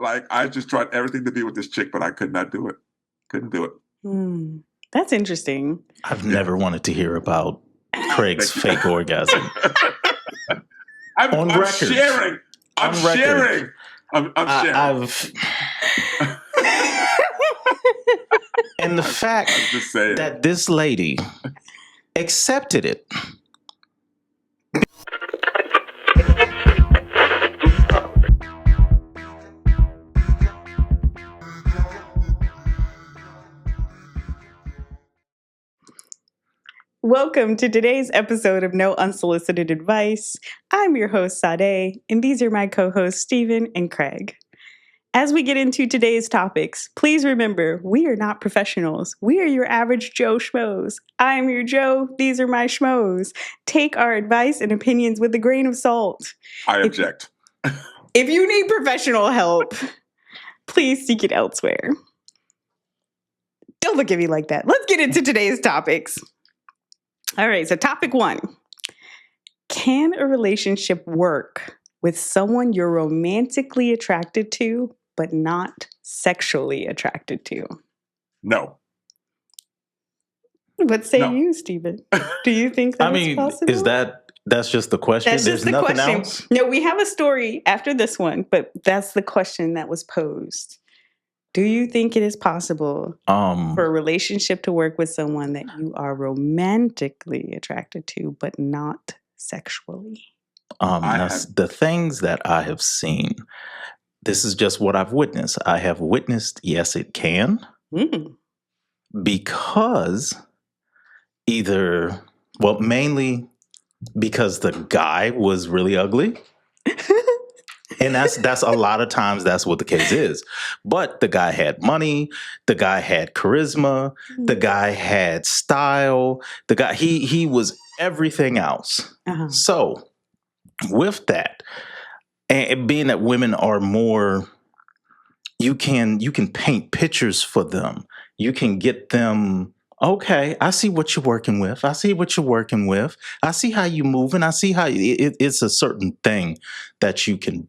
Like, I just tried everything to be with this chick, but I could not do it. Couldn't do it. That's interesting. I've never wanted to hear about Craig's fake orgasm. I'm sharing. I'm sharing. And the fact that this lady accepted it. Welcome to today's episode of No Unsolicited Advice. I'm your host, Sade, and these are my co-hosts, Stephen and Craig. As we get into today's topics, please remember, we are not professionals. We are your average Joe Schmoes. I'm your Joe. These are my Schmoes. Take our advice and opinions with a grain of salt. I object. If you need professional help, please seek it elsewhere. Don't look at me like that. Let's get into today's topics. All right, so topic 1. Can a relationship work with someone you're romantically attracted to, but not sexually attracted to? No. What say you, Stephen? Do you think that's possible? That's just the question? That's There's just the nothing question. else? No, we have a story after this one, but that's the question that was posed. Do you think it is possible for a relationship to work with someone that you are romantically attracted to, but not sexually? The things that I have seen, this is just what I've witnessed. I have witnessed, yes, it can. Because mainly because the guy was really ugly. And that's a lot of times that's what the case is. But the guy had money, the guy had charisma, the guy had style, the guy he was everything else. So with that, and being that women are more, you can paint pictures for them. You can get them, okay, I see what you're working with. I see what you're working with. I see how you move, and I see how it's a certain thing that you can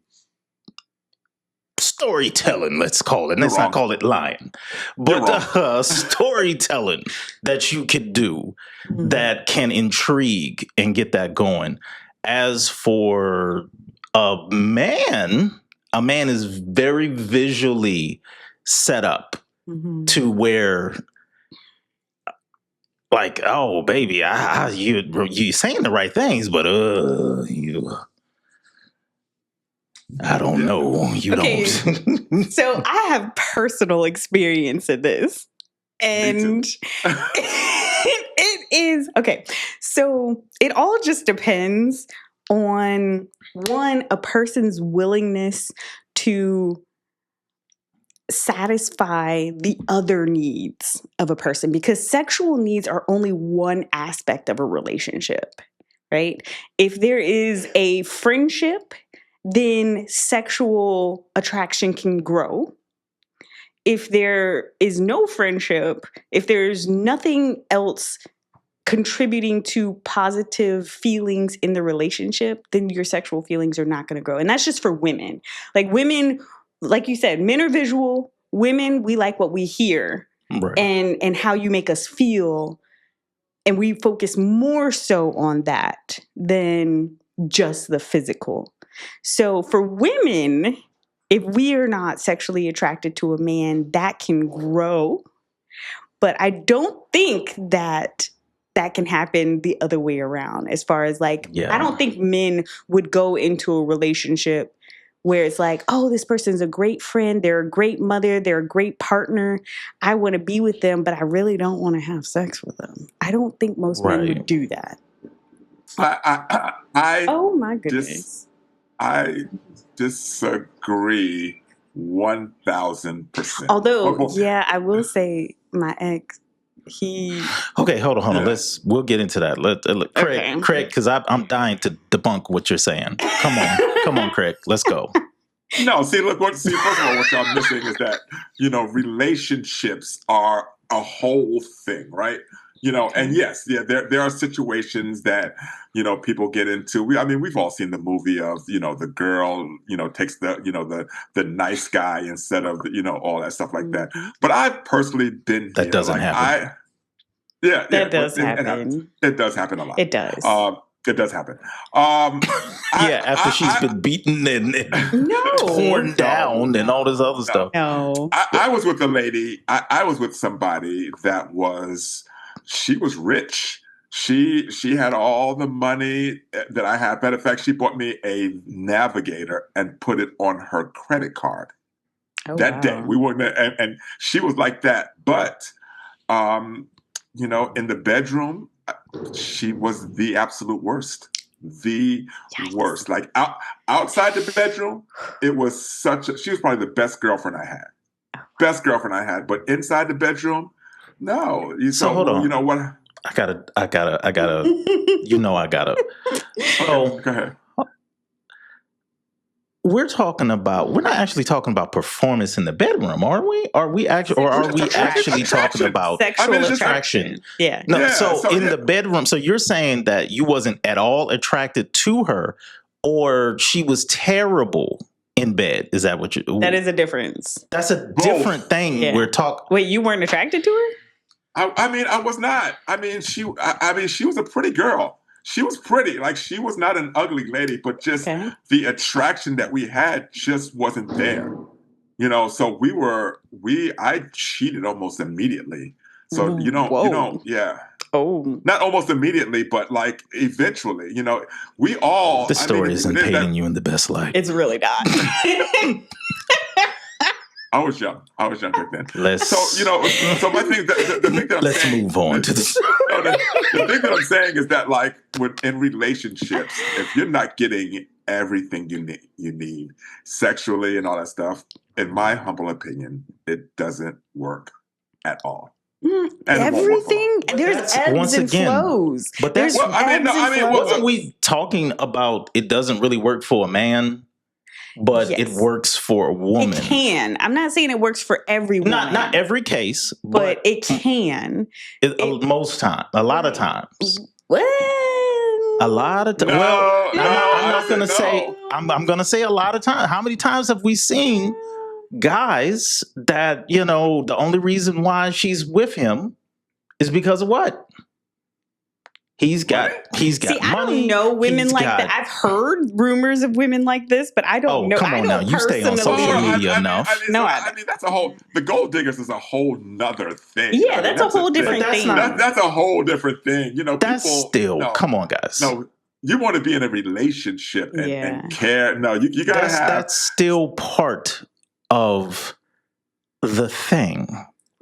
storytelling, let's call it. Let's not call it lying. But storytelling that you could do that can intrigue and get that going. As for a man is very visually set up to where, like, oh, baby, you saying the right things, but I don't know. You don't. So I have personal experience in this. And it is, okay. So it all just depends on, one, a person's willingness to satisfy the other needs of a person, because sexual needs are only one aspect of a relationship, right? If there is a friendship, then sexual attraction can grow. If there is no friendship, if there's nothing else contributing to positive feelings in the relationship, then your sexual feelings are not going to grow. And that's just for women. Like women, like you said, men are visual. Women, we like what we hear, right, and how you make us feel. And we focus more so on that than just the physical. So for women, if we are not sexually attracted to a man, that can grow. But I don't think that can happen the other way around. As far as I don't think men would go into a relationship where it's like, oh, this person's a great friend, they're a great mother, they're a great partner, I want to be with them, but I really don't want to have sex with them. I don't think most men would do that. Oh my goodness. I disagree 1,000%. Although, I will say my ex, Okay, hold on. We'll get into that. Craig, because I'm dying to debunk what you're saying. Come on, Craig, let's go. No, first of all, what y'all missing is that, relationships are a whole thing, right? And yes, yeah, there are situations that, people get into. We've all seen the movie of, the girl, takes the nice guy instead of, all that stuff like that. Mhm. But I've personally been That here. doesn't Like happen. That does it happens. happen. It does happen a lot. It does. It does happen. After she's been beaten and No. torn down and all this other stuff. No. I was with a lady. I was with somebody that she was rich. She had all the money that I had. Matter of fact, she bought me a Navigator and put it on her credit card that day. We weren't, and she was like that. But, in the bedroom, she was the absolute worst. The worst. Like outside the bedroom, it was she was probably the best girlfriend I had. Best girlfriend I had. But inside the bedroom, no. So hold on. You know what? I gotta. So go ahead. We're not actually talking about performance in the bedroom, are we? Are we actually talking about sexual attraction? Yeah. No. Yeah, so in the bedroom, so you're saying that you wasn't at all attracted to her, or she was terrible in bed? Is that what you? That is a difference. That's a different thing. Yeah. We're talking. Wait, you weren't attracted to her? I was not. She was a pretty girl. She was pretty. Like, she was not an ugly lady, but just the attraction that we had just wasn't there. So I cheated almost immediately. So, yeah. Oh. Not almost immediately, but like eventually, we all. The story isn't painting you in the best light. It's really not. I was young back then. So my thing, the thing that I'm let's saying, move on to this. The thing that I'm saying is that, like, in relationships, if you're not getting everything you need sexually and all that stuff, in my humble opinion, it doesn't work at all. Everything, there's ebbs and flows. But that's wasn't we talking about? It doesn't really work for a man. But it works for a woman. It can. I'm not saying it works for everyone. Not every case, but it can. Most time, a lot of times. Well, a lot of times. I'm not going to say. I'm going to say a lot of times. How many times have we seen guys that the only reason why she's with him is because of what? He's got See, money. I don't know women like that. I've heard rumors of women like this, but I don't know. Come on now. You stay on social media enough. That's a whole. The gold diggers is a whole nother thing. Yeah, that's a whole different thing. That's a whole different thing. That's still. Come on, guys. No, you want to be in a relationship and care. No, you gotta have. That's still part of the thing.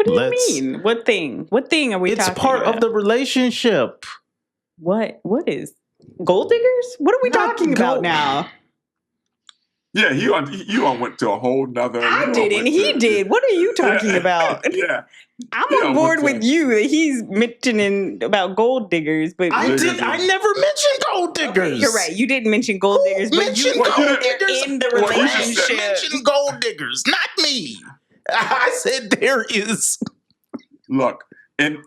What do you mean? What thing? What thing are we talking about? It's part of the relationship. What is gold diggers? What are we talking about now? Yeah, you went to a whole nother. I didn't. He did. What are you talking about? Yeah, I'm on board with you. He's mentioning about gold diggers, but I never mentioned gold diggers. Okay, you're right. You didn't mention gold diggers, but you were in the relationship. You mentioned gold diggers, not me. I said there is. Look. And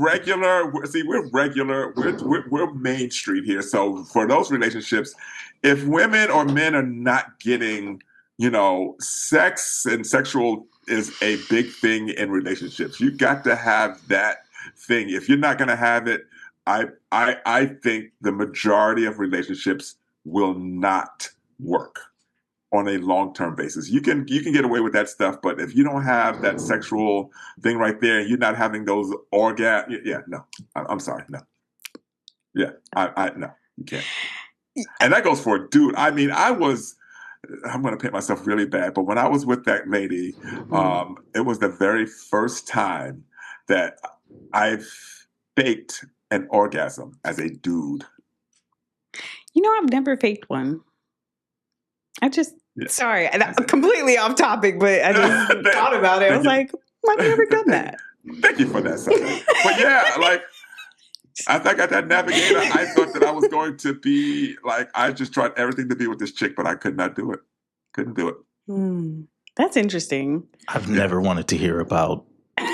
regular, see, we're regular, we're Main Street here. So for those relationships, if women or men are not getting, sex and sexual is a big thing in relationships. You got to have that thing. If you're not going to have it, I think the majority of relationships will not work on a long-term basis. You can get away with that stuff, but if you don't have that sexual thing right there, and you're not having those orgasms, no. I'm sorry, no. Yeah, no, you can't. And that goes for a dude. I'm going to paint myself really bad, but when I was with that lady, it was the very first time that I've faked an orgasm as a dude. I've never faked one. Sorry, completely off topic, but I just thought about it. I was like, I've never done that. Thank you for that, Sunday. But yeah, like, after I got that Navigator, I thought that I was going to be, like, I just tried everything to be with this chick, but I could not do it. Couldn't do it. That's interesting. I've never wanted to hear about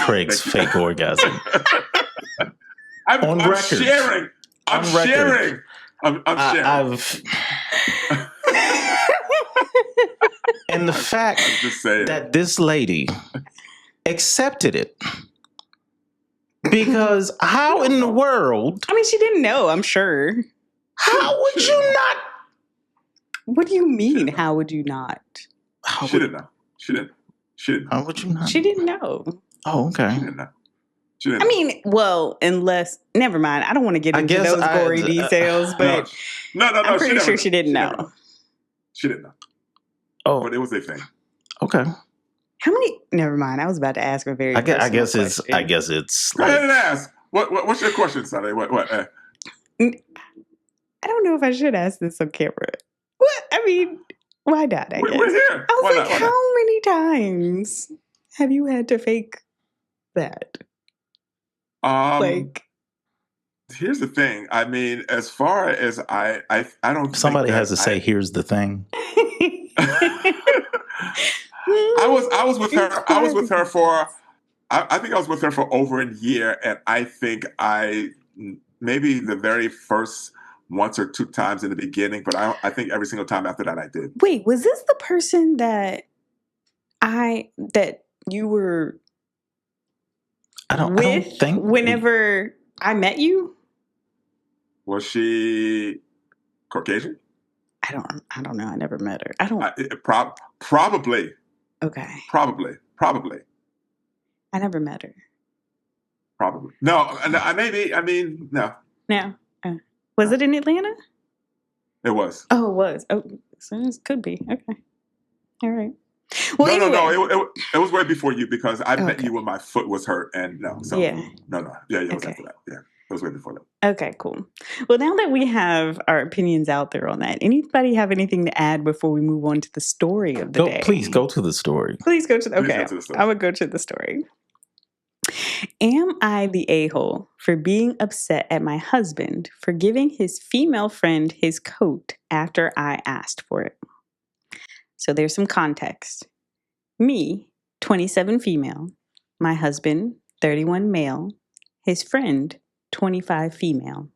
Craig's fake orgasm. On I'm record. sharing. I'm On record. sharing. I'm sharing. And the fact I'm just saying. that this lady accepted it. Because how in the world? I mean, she didn't know, I'm sure. How would you not? What do you mean, how would you not? She didn't know. She didn't. How would you not? She didn't know. Oh, okay. She didn't know. She didn't I know. mean, well, unless, never mind. I don't want to get into those gory details, but no. I'm pretty sure she didn't know. She didn't know. Oh, but it was a thing. Okay. How many? Never mind. I was about to ask a very. I guess question. it's. Go ahead and ask. What's your question, Sonny? What? I don't know if I should ask this on camera. What? I mean, why not? We're here. I was Why like, not? how many times have you had to fake that? Here's the thing. I mean, as far as I don't. Somebody has to say, "Here's the thing." I was with her. I was with her for. I think I was with her for over a year, and I think maybe the very first once or two times in the beginning, but I think every single time after that I did. Wait, was this the person that you were I don't think whenever I met you? Was she Caucasian? I don't know. I never met her. I don't. Probably. Okay. Probably. I never met her. Probably. No. Maybe. I mean, no. No. Was it in Atlanta? It was. Oh, it was. Oh, so it could be. Okay. All right. Well, no. It was way before you because I met you when my foot was hurt, and no. So yeah. No. Yeah. It was after that. Yeah. It was way before that. Okay, cool. Well, now that we have our opinions out there on that, anybody have anything to add before we move on to the story of the day? Please go to the story. Please go to the okay. I would go to the story. Am I the a-hole for being upset at my husband for giving his female friend his coat after I asked for it? So there's some context. Me, 27 female. My husband, 31 male. His friend, 25 female.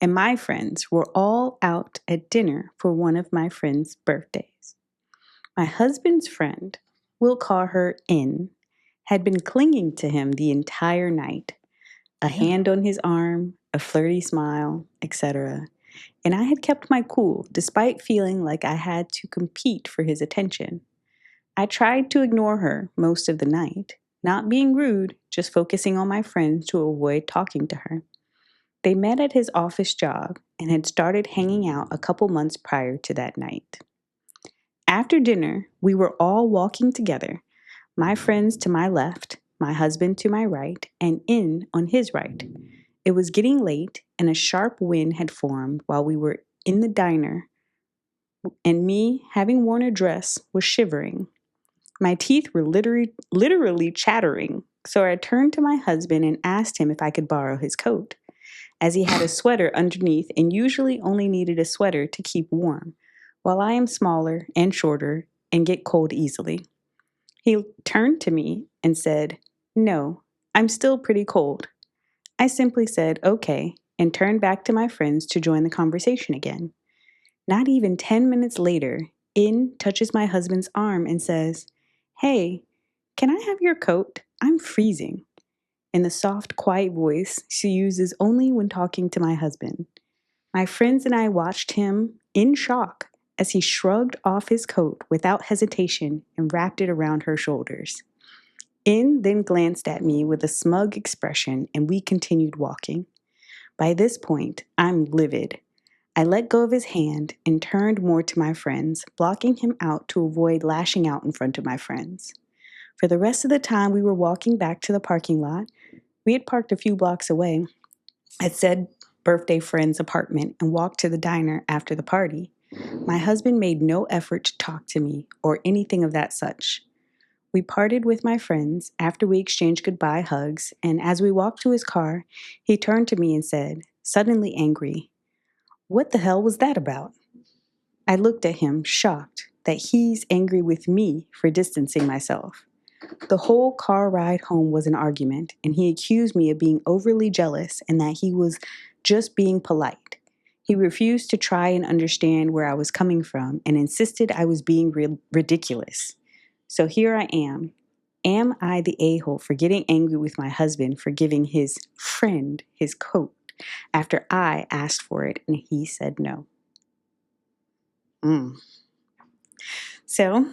And my friends were all out at dinner for one of my friend's birthdays. My husband's friend, we'll call her N, had been clinging to him the entire night. A hand on his arm, a flirty smile, etc. And I had kept my cool despite feeling like I had to compete for his attention. I tried to ignore her most of the night, not being rude, just focusing on my friends to avoid talking to her. They met at his office job and had started hanging out a couple months prior to that night. After dinner, we were all walking together, my friends to my left, my husband to my right, and In on his right. It was getting late, and a sharp wind had formed while we were in the diner, and me, having worn a dress, was shivering. My teeth were literally chattering, so I turned to my husband and asked him if I could borrow his coat, as he had a sweater underneath and usually only needed a sweater to keep warm, while I am smaller and shorter and get cold easily. He turned to me and said, "No, I'm still pretty cold." I simply said, "Okay," and turned back to my friends to join the conversation again. Not even 10 minutes later, In touches my husband's arm and says, "Hey, can I have your coat? I'm freezing," in the soft, quiet voice she uses only when talking to my husband. My friends and I watched him in shock as he shrugged off his coat without hesitation and wrapped it around her shoulders. In then glanced at me with a smug expression, and we continued walking. By this point, I'm livid. I let go of his hand and turned more to my friends, blocking him out to avoid lashing out in front of my friends. For the rest of the time we were walking back to the parking lot, we had parked a few blocks away at said birthday friend's apartment and walked to the diner after the party. My husband made no effort to talk to me or anything of that such. We parted with my friends after we exchanged goodbye hugs, and as we walked to his car, he turned to me and said, suddenly angry, "What the hell was that about?" I looked at him, shocked that he's angry with me for distancing myself. The whole car ride home was an argument, and he accused me of being overly jealous and that he was just being polite. He refused to try and understand where I was coming from and insisted I was being ridiculous. So here I am. Am I the a-hole for getting angry with my husband for giving his friend his coat after I asked for it and he said no? So,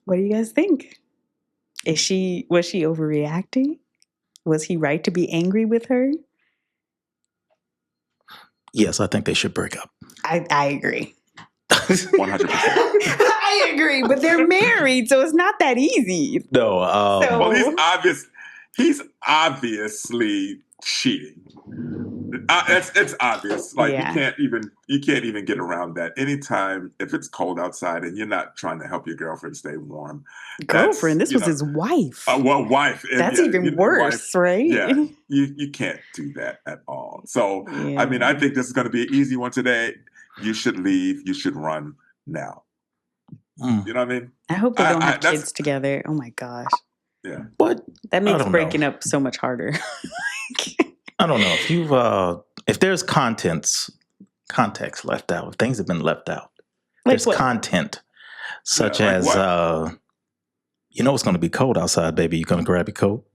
what do you guys think? Was she overreacting? Was he right to be angry with her? Yes, I think they should break up. I agree. 100%. I agree, but they're married, so it's not that easy. No, well, he's obviously cheating. It's obvious. Like you can't even get around that. Anytime if it's cold outside and you're not trying to help your girlfriend stay warm. Girlfriend, this was his wife. Wife. That's even worse, wife, right? Yeah, you can't do that at all. So I mean, I think this is going to be an easy one today. You should leave. You should run now. You know what I mean? I hope they don't have kids together. Oh my gosh. Yeah. But that makes breaking up so much harder. I don't know if there's context left out, if things have been left out. There's content such as it's going to be cold outside, baby. You going to grab your coat?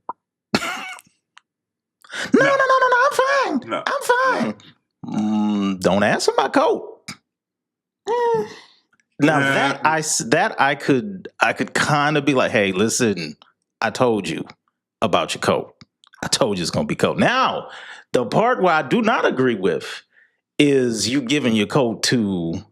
No, I'm fine. No. I'm fine. Don't answer my coat. Now that I could kind of be like, hey, listen, I told you about your coat. I told you it's going to be cold. Now, the part where I do not agree with is you giving your coat to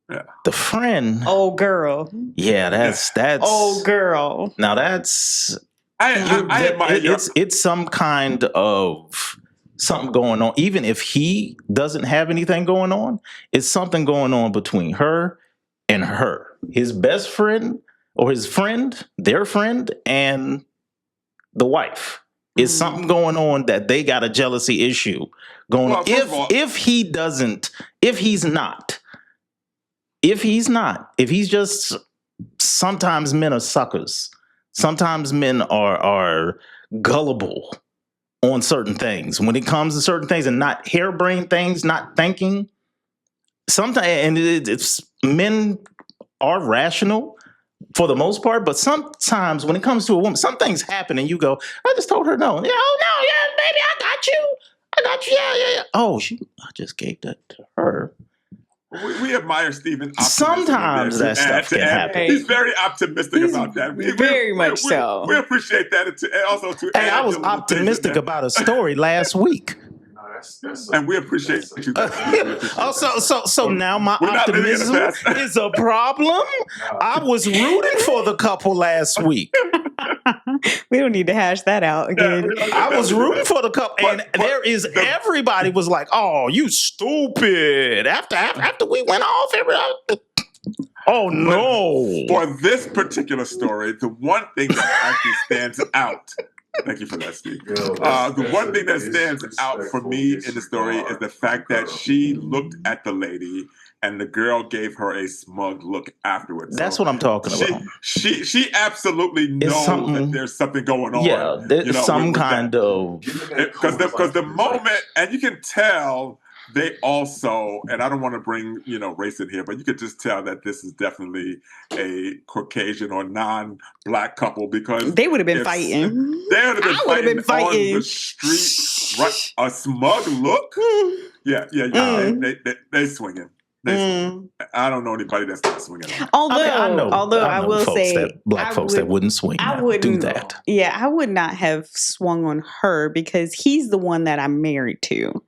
the friend. Oh, girl. Yeah, that's. Oh, girl. Now that's. I admire it's some kind of something going on. Even if he doesn't have anything going on, it's something going on between her and her. His best friend or his friend, their friend, and the wife. Is something going on that they got a jealousy issue going on. If he's just, sometimes men are suckers. Sometimes men are gullible on certain things. When it comes to certain things and not harebrained things, not thinking. Sometimes, and it's men are rational for the most part, but sometimes when it comes to a woman, some things happen and you go, I just told her no. Yeah, oh no, yeah, baby, I got you, yeah. Oh, I just gave that to her. We admire Stephen. Sometimes that stuff can happen. He's very optimistic about that. Very much so. We appreciate that. Hey, I was optimistic about a story last week. And we appreciate you. So now my optimism is a problem. I was rooting for the couple last week. We don't need to hash that out again. I was rooting for the couple, and everybody was like, "Oh, you stupid!" After we went off, everybody. Oh no! For this particular story, the one thing that actually stands out. Thank you for that, Steve. The one thing that stands out for me in the story is the fact that she looked at the lady and the girl gave her a smug look afterwards. That's what I'm talking about. She absolutely knows that there's something going on. Yeah, there's some kind of... Because the moment, and you can tell... They also, and I don't want to bring, race in here, but you could just tell that this is definitely a Caucasian or non-black couple because they would have been fighting. They would have been fighting on the street. Right, a smug look. Yeah. They swinging. I don't know anybody that's not swinging. Although I will say, black folks that wouldn't swing. I wouldn't do that. Yeah, I would not have swung on her because he's the one that I'm married to.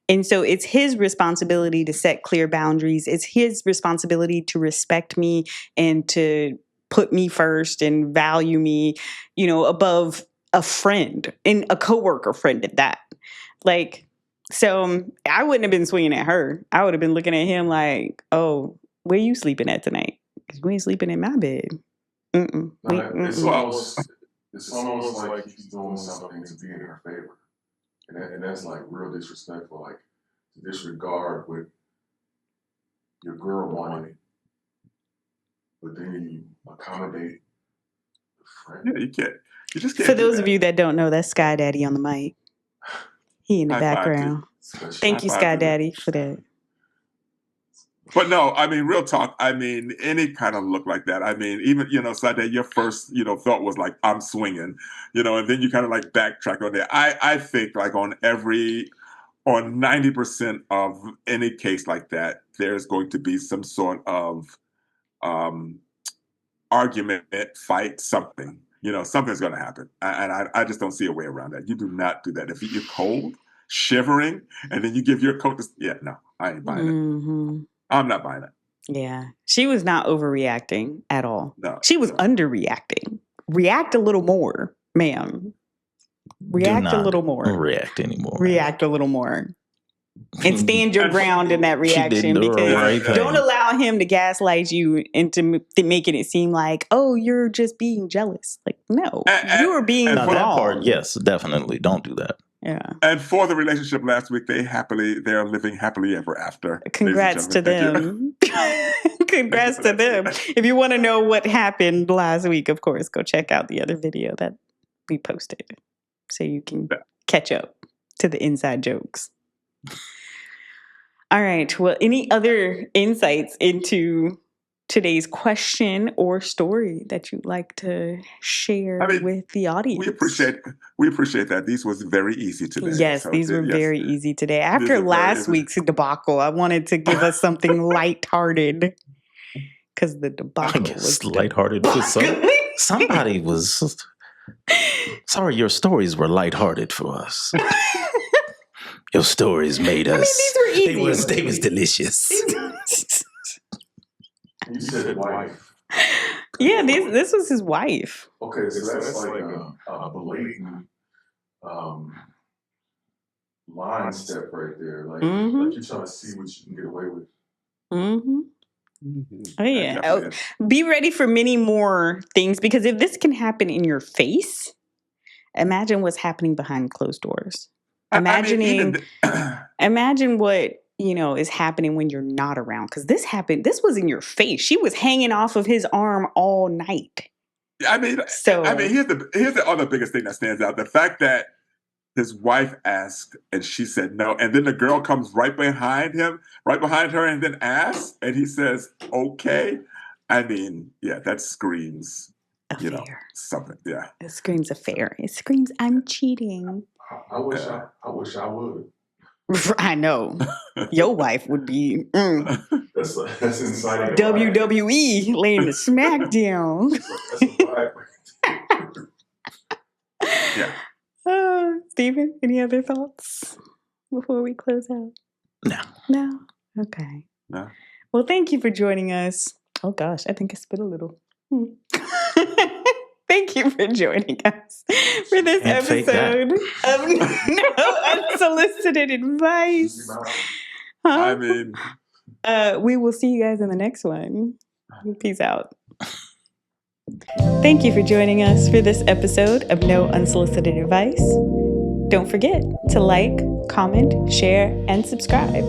And so it's his responsibility to set clear boundaries. It's his responsibility to respect me and to put me first and value me, above a friend and a coworker friend at that. So I wouldn't have been swinging at her. I would have been looking at him like, oh, where you sleeping at tonight? Because we ain't sleeping in my bed. It's almost like he's doing something to be in her favor. And that's like real disrespectful, like to disregard what your girl wanted, but then you accommodate the friend. Yeah, you can't. You just can't. For those of you that don't know, that's Sky Daddy on the mic. He in the background. Thank you, Sky Daddy, for that. But no, I mean, real talk. I mean, any kind of look like that. I mean, even, Sunday, your first, thought was like, I'm swinging, and then you kind of like backtrack on that. I think like on 90% of any case like that, there's going to be some sort of argument, fight, something. Something's going to happen. And I just don't see a way around that. You do not do that. If you're cold, shivering, and then you give your coat no, I ain't buying it. I'm not buying it. Yeah. She was not overreacting at all. No. She was underreacting. React a little more, ma'am. React a little more. React anymore. React a little more. And stand your ground in that reaction, because don't allow him to gaslight you into making it seem like, oh, you're just being jealous. Like, no, you are being wrong. That part, yes, definitely. Don't do that. Yeah. And for the relationship last week, they're living happily ever after. Congrats to them. Congrats to them. If you want to know what happened last week, of course, go check out the other video that we posted so you can catch up to the inside jokes. All right. Well, any other insights into today's question or story that you'd like to share with the audience? We appreciate that. These was very easy today. Yes, so these were very easy today. After last week's debacle, I wanted to give us something lighthearted, because the debacle was lighthearted. Somebody was sorry. Your stories were lighthearted for us. Your stories made us. I mean, these were easy. They was delicious. You said wife. Yeah, this was his wife. Okay, so that's like a blatant line step right there. Like, like you're trying to see what you can get away with. Oh, yeah. Be ready for many more things, because if this can happen in your face, imagine what's happening behind closed doors. Imagine what is happening when you're not around, because this was in your face. She was hanging off of his arm all night. Here's the other biggest thing that stands out: the fact that his wife asked and she said no, and then the girl comes right behind her, and then asks, and he says okay. That screams affair. Something. Yeah, it screams affair. It screams I'm cheating. I wish I would. I know. Your wife would be that's inciting WWE laying the smack down. Yeah. Stephen, any other thoughts before we close out? No? Okay. No. Well, thank you for joining us. Oh gosh, I think I spit a little. Thank you for joining us for this episode of No Unsolicited Advice. We will see you guys in the next one. Peace out. Thank you for joining us for this episode of No Unsolicited Advice. Don't forget to like, comment, share, and subscribe.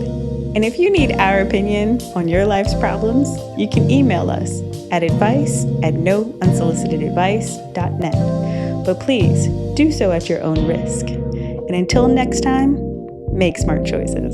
And if you need our opinion on your life's problems, you can email us at advice@nounsolicitedadvice.net. But please do so at your own risk. And until next time, make smart choices.